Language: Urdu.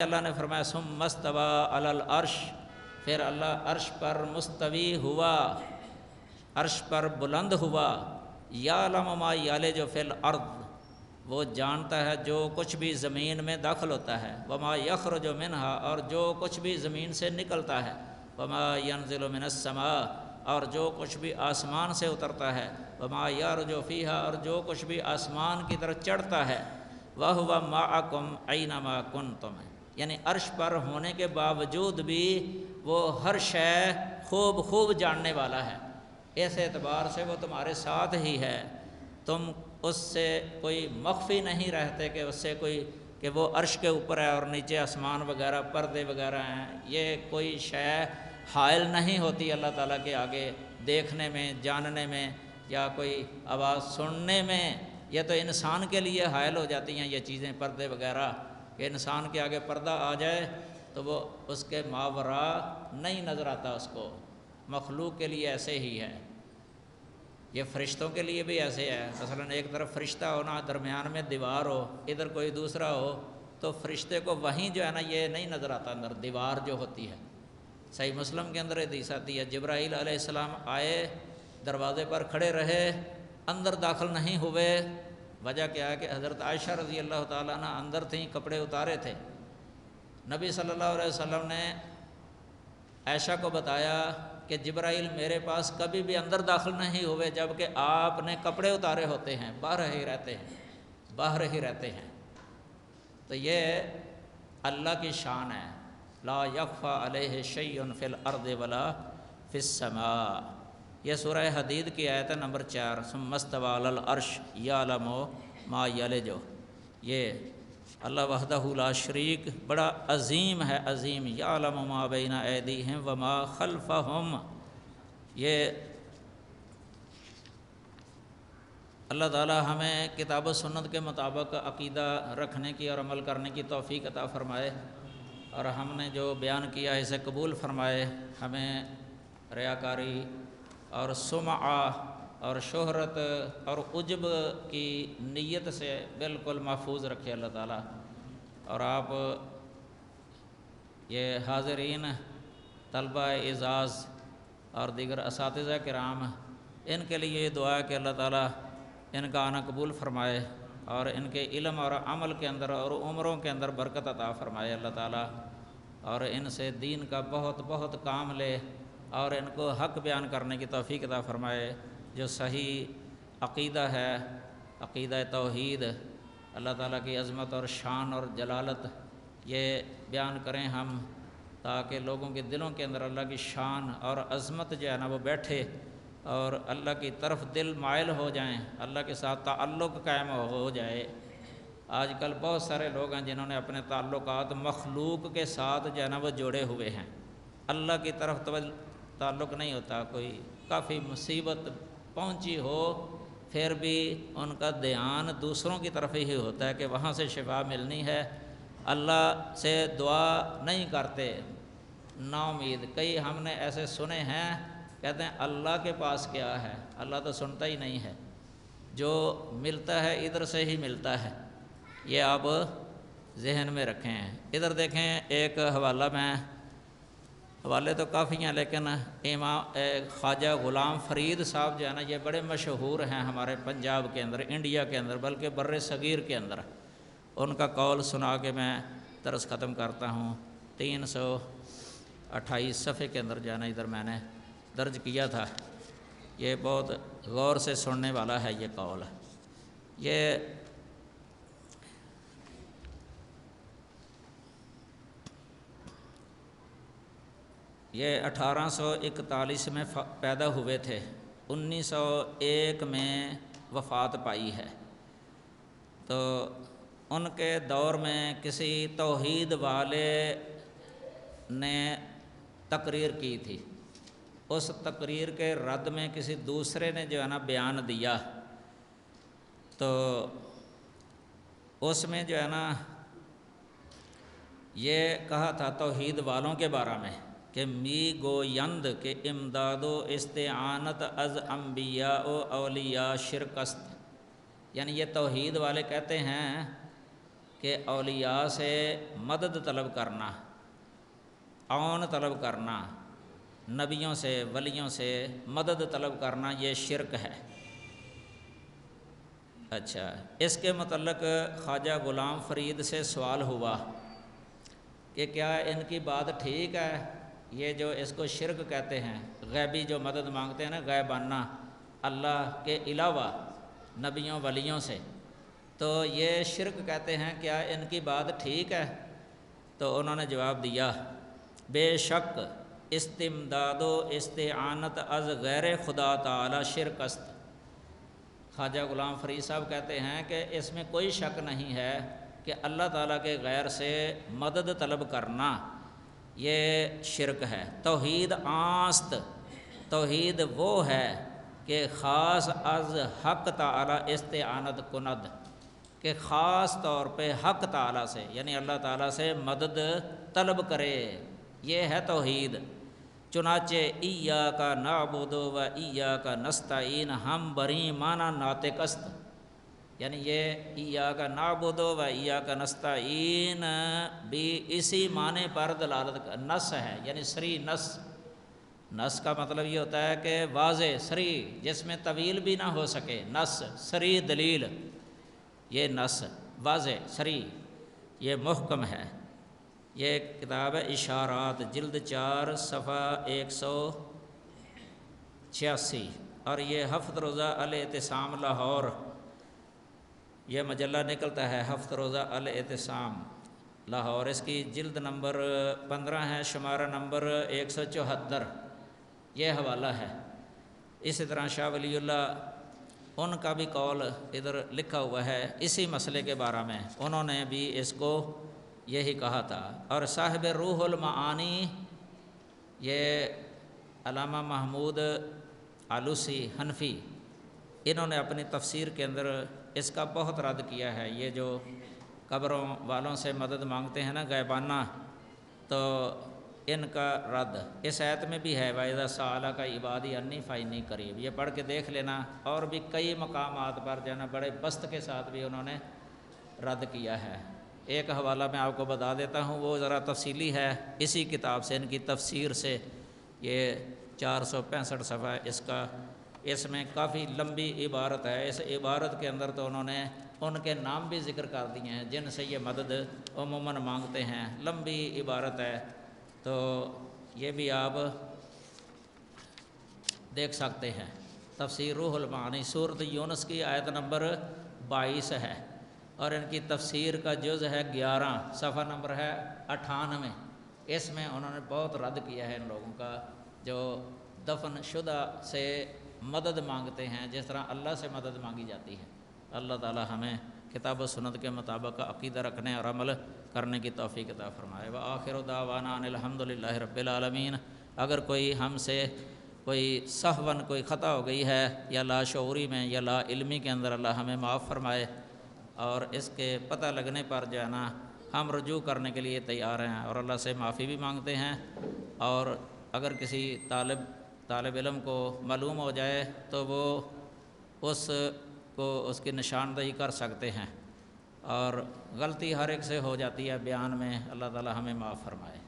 اللہ نے فرمایا ثم استوى علی العرش، پھر اللہ عرش پر مستوی ہوا، عرش پر بلند ہوا۔ یعلم ما یلج فی الارض، وہ جانتا ہے جو کچھ بھی زمین میں داخل ہوتا ہے، وما یخرج منہا، اور جو کچھ بھی زمین سے نکلتا ہے، وما ینزل من السماء، اور جو کچھ بھی آسمان سے اترتا ہے، وما یعرج فیہا، اور جو کچھ بھی آسمان کی طرف چڑھتا ہے، وَهُوَ مَعَكُمْ أَيْنَمَا كُنْتُمْ، یعنی عرش پر ہونے کے باوجود بھی وہ ہر شے خوب جاننے والا ہے۔ اس اعتبار سے وہ تمہارے ساتھ ہی ہے، تم اس سے کوئی مخفی نہیں رہتے کہ اس سے کوئی کہ وہ عرش کے اوپر ہے اور نیچے آسمان وغیرہ پردے وغیرہ ہیں، یہ کوئی شے حائل نہیں ہوتی اللہ تعالیٰ کے آگے دیکھنے میں، جاننے میں، یا کوئی آواز سننے میں۔ یہ تو انسان کے لیے حائل ہو جاتی ہیں یہ چیزیں، پردے وغیرہ، کہ انسان کے آگے پردہ آ جائے تو وہ اس کے ماوراء نہیں نظر آتا اس کو۔ مخلوق کے لیے ایسے ہی ہے، یہ فرشتوں کے لیے بھی ایسے ہے۔ مثلا ایک طرف فرشتہ ہونا، درمیان میں دیوار ہو، ادھر کوئی دوسرا ہو، تو فرشتے کو وہیں جو ہے نا یہ نہیں نظر آتا، اندر دیوار جو ہوتی ہے۔ صحیح مسلم کے اندر حدیث آتی ہے، جبرائیل علیہ السلام آئے، دروازے پر کھڑے رہے، اندر داخل نہیں ہوئے۔ وجہ کیا ہے کہ حضرت عائشہ رضی اللہ تعالیٰ عنہ اندر تھیں، کپڑے اتارے تھے۔ نبی صلی اللہ علیہ وسلم نے عائشہ کو بتایا کہ جبرائیل میرے پاس کبھی بھی اندر داخل نہیں ہوئے جبکہ آپ نے کپڑے اتارے ہوتے ہیں، باہر ہی رہتے ہیں۔ تو یہ اللہ کی شان ہے، لا یخفی علیہ شیء فی الارض ولا فی السماء۔ یہ سورہ حدید کی آیت نمبر 4، ثم استوی علی العرش یعلم ما یلج۔ یہ اللہ وحدہ لا شریک بڑا عظیم ہے، عظیم، یعلم ما بین ایدیہم وما خلفہم۔ یہ اللہ تعالی ہمیں کتاب و سنت کے مطابق عقیدہ رکھنے کی اور عمل کرنے کی توفیق عطا فرمائے، اور ہم نے جو بیان کیا ہے اسے قبول فرمائے، ہمیں ریاکاری اور سمعہ اور شہرت اور عجب کی نیت سے بالکل محفوظ رکھے اللہ تعالیٰ۔ اور آپ یہ حاضرین، طلبہ اعزاز اور دیگر اساتذہ کرام، ان کے لیے یہ دعا ہے کہ اللہ تعالیٰ ان کا آنا قبول فرمائے اور ان کے علم اور عمل کے اندر اور عمروں کے اندر برکت عطا فرمائے اللہ تعالیٰ، اور ان سے دین کا بہت کام لے اور ان کو حق بیان کرنے کی توفیق عطا فرمائے۔ جو صحیح عقیدہ ہے، عقیدہ توحید، اللہ تعالیٰ کی عظمت اور شان اور جلالت، یہ بیان کریں ہم، تاکہ لوگوں کے دلوں کے اندر اللہ کی شان اور عظمت جو ہے نا وہ بیٹھے اور اللہ کی طرف دل مائل ہو جائیں، اللہ کے ساتھ تعلق قائم ہو جائے۔ آج کل بہت سارے لوگ ہیں جنہوں نے اپنے تعلقات مخلوق کے ساتھ جو ہے نا وہ جوڑے ہوئے ہیں، اللہ کی طرف تعلق نہیں ہوتا۔ کوئی کافی مصیبت پہنچی ہو پھر بھی ان کا دھیان دوسروں کی طرف ہی ہوتا ہے کہ وہاں سے شفا ملنی ہے، اللہ سے دعا نہیں کرتے، نا امید۔ کئی ہم نے ایسے سنے ہیں، کہتے ہیں اللہ کے پاس کیا ہے، اللہ تو سنتا ہی نہیں ہے، جو ملتا ہے ادھر سے ہی ملتا ہے۔ یہ آپ ذہن میں رکھیں۔ ادھر دیکھیں ایک حوالہ، میں حوالے تو کافی ہیں لیکن امام خواجہ غلام فرید صاحب جو ہے نا یہ بڑے مشہور ہیں ہمارے پنجاب کے اندر، انڈیا کے اندر، بلکہ بر صغیر کے اندر۔ ان کا قول سنا کے میں درس ختم کرتا ہوں۔ 328 صفحے کے اندر جو ہے نا ادھر میں نے درج کیا تھا۔ یہ بہت غور سے سننے والا ہے یہ قول۔ یہ 1841 میں پیدا ہوئے تھے، 1901 میں وفات پائی ہے۔ تو ان کے دور میں کسی توحید والے نے تقریر کی تھی، اس تقریر کے رد میں کسی دوسرے نے جو ہے نا بیان دیا، تو اس میں جو ہے نا یہ کہا تھا توحید والوں کے بارے میں کہ می گویند کہ امداد و استعانت از انبیاء و اولیاء شرک است، یعنی یہ توحید والے کہتے ہیں کہ اولیاء سے مدد طلب کرنا، عون طلب کرنا، نبیوں سے ولیوں سے مدد طلب کرنا، یہ شرک ہے۔ اچھا، اس کے متعلق خواجہ غلام فرید سے سوال ہوا کہ کیا ان کی بات ٹھیک ہے، یہ جو اس کو شرک کہتے ہیں، غیبی جو مدد مانگتے ہیں نا، غیبانہ اللہ کے علاوہ نبیوں ولیوں سے، تو یہ شرک کہتے ہیں، کیا ان کی بات ٹھیک ہے؟ تو انہوں نے جواب دیا، بے شک استمداد و استعانت از غیر خدا تعالی شرک است۔ خواجہ غلام فرید صاحب کہتے ہیں کہ اس میں کوئی شک نہیں ہے کہ اللہ تعالیٰ کے غیر سے مدد طلب کرنا یہ شرک ہے۔ توحید آست، توحید وہ ہے کہ خاص از حق تعالیٰ استعانت کند، کہ خاص طور پہ حق تعالیٰ سے یعنی اللہ تعالیٰ سے مدد طلب کرے، یہ ہے توحید۔ چنانچہ ایاک نعبد و ایاک نستعین ہم بری معنی ناطق است، یعنی یہ ایاک نعبد و ایاک نستعین بھی اسی معنی پر دلالت کا نص ہے، یعنی صریح نص۔ نص کا مطلب یہ ہوتا ہے کہ واضح صریح، جس میں طویل بھی نہ ہو سکے، نص صریح دلیل، یہ نص واضح صریح، یہ محکم ہے۔ یہ ایک کتاب ہے اشارات، جلد 4 صفحہ 186، اور یہ ہفت روزہ الاعتصام لاہور، یہ مجلہ نکلتا ہے ہفت روزہ الاعتصام لاہور، اس کی جلد نمبر 15 ہے، شمارہ نمبر 174، یہ حوالہ ہے۔ اسی طرح شاہ ولی اللہ ان کا بھی قول ادھر لکھا ہوا ہے اسی مسئلے کے بارے میں، انہوں نے بھی اس کو یہی کہا تھا۔ اور صاحب روح المعانی، یہ علامہ محمود آلوسی حنفی، انہوں نے اپنی تفسیر کے اندر اس کا بہت رد کیا ہے۔ یہ جو قبروں والوں سے مدد مانگتے ہیں نا غیبانہ، تو ان کا رد اس آیت میں بھی ہے، وَإِذَا سَأَلَكَ عِبَادِي عَنِّي فَإِنِّي قَرِيبٌ، یہ پڑھ کے دیکھ لینا۔ اور بھی کئی مقامات پر جو ہے نا بڑے بسط کے ساتھ بھی انہوں نے رد کیا ہے۔ ایک حوالہ میں آپ کو بتا دیتا ہوں، وہ ذرا تفصیلی ہے، اسی کتاب سے، ان کی تفسیر سے، یہ 465 صفحہ اس کا، اس میں کافی لمبی عبارت ہے۔ اس عبارت کے اندر تو انہوں نے ان کے نام بھی ذکر کر دیے ہیں جن سے یہ مدد عموماً مانگتے ہیں، لمبی عبارت ہے، تو یہ بھی آپ دیکھ سکتے ہیں۔ تفسیر روح المعانی سورۃ یونس کی آیت نمبر 22 ہے، اور ان کی تفسیر کا جز ہے 11، صفحہ نمبر ہے 98، اس میں انہوں نے بہت رد کیا ہے ان لوگوں کا جو دفن شدہ سے مدد مانگتے ہیں، جس طرح اللہ سے مدد مانگی جاتی ہے۔ اللہ تعالی ہمیں کتاب و سنت کے مطابق عقیدہ رکھنے اور عمل کرنے کی توفیق عطا فرمائے۔ وآخر دعوانا ان الحمدللہ رب العالمین۔ اگر کوئی ہم سے کوئی سہون کوئی خطا ہو گئی ہے یا لاشعوری میں یا لا علمی کے اندر، اللہ ہمیں معاف فرمائے، اور اس کے پتہ لگنے پر جو ہے نا ہم رجوع کرنے کے لیے تیار ہیں، اور اللہ سے معافی بھی مانگتے ہیں۔ اور اگر کسی طالب علم کو معلوم ہو جائے تو وہ اس کو اس کی نشاندہی کر سکتے ہیں، اور غلطی ہر ایک سے ہو جاتی ہے بیان میں، اللہ تعالی ہمیں معاف فرمائے۔